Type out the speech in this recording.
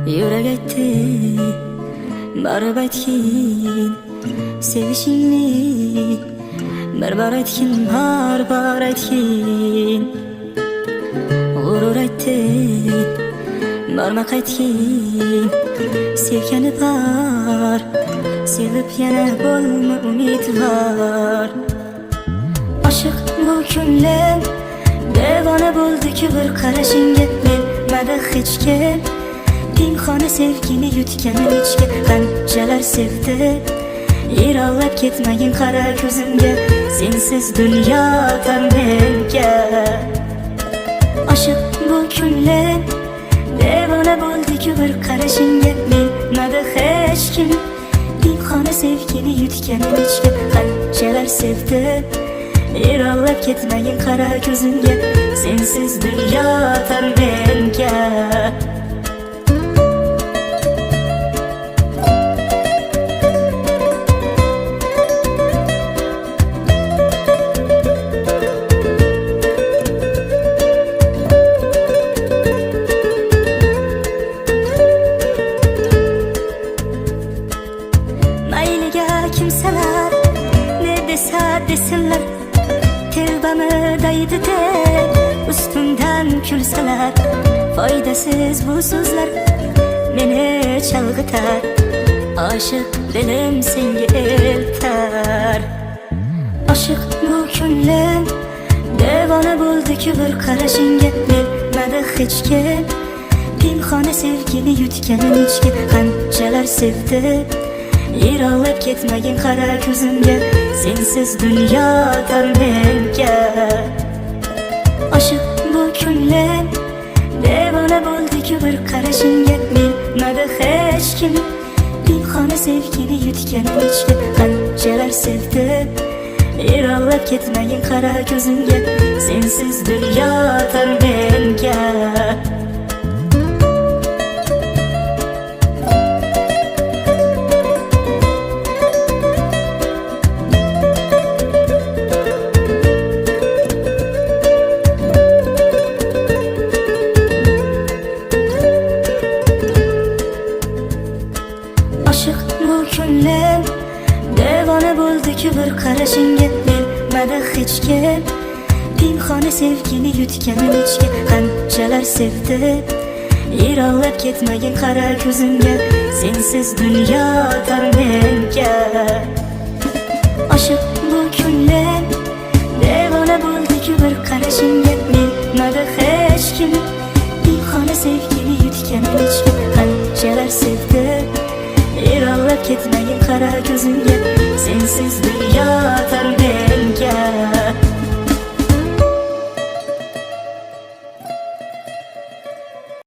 Yürek aytdi barib aytgin sevishingni, bir bor aytgin, har aytgin. G'urur aytdi borma qaytgin, sevgani bor, sevib yana bo'lma umidvor. Oshiq bu ko'nglim devona bo'ldi-ku bir qarashingga, bilmadi hech kim pinhona sevgini yutganim ichga. Qanchalar sevdi yiroqlab ketmagin qara ko'zimga, sensiz dunyo tor menga. Oshiq bu ko'nglim devona bo'ldi-ku bir qarashingga, bilmadi hech kim pinhona sevgini yutganim ichga. Qanchalar sevdi yiroqlab ketmagin qara ko'zimga, sensiz dunyo tor menga. Mayliga kimsalar ne desa desinlar, telbamı daydı de ustimdan kulsalar, foydasiz bu so'zlar meni chalg'itar. Oshiq dilim senga eltar. Oshiq bu ko'nglim devona bo'ldi-ku bir qarashingga, bilmadi hech kim pinhona sevgini yutganim ichga. Qanchalar sevdi yiroqlab ketmagin qara ko'zimga, sensiz dunyo tor menga. Oshiq bu ko'nglim devona bo'ldi-ku bir qarashingga, bilmadi hech kim pinhona sevgini yutganim ichga. Qanchalar sevdi yiroqlab ketmagin qara ko'zimga, sensiz dunyo tor menga. Oshiq bu ko'nglim devona bo'ldi-ku bir qarashingga, bilmadi hech kim pinhona sevgini yutganim ichga. Qanchalar sevdi yiroqlab ketmagin qara ko'zimga, sensiz dunyo tor menga. Oshiq bu ko'nglim devona bo'ldi-ku bir qarashingga, bilmadi hech kim pinhona sevgini yutganim ichga. Qanchalar sevdi yiroqlab ketmagin qara ko'zimga,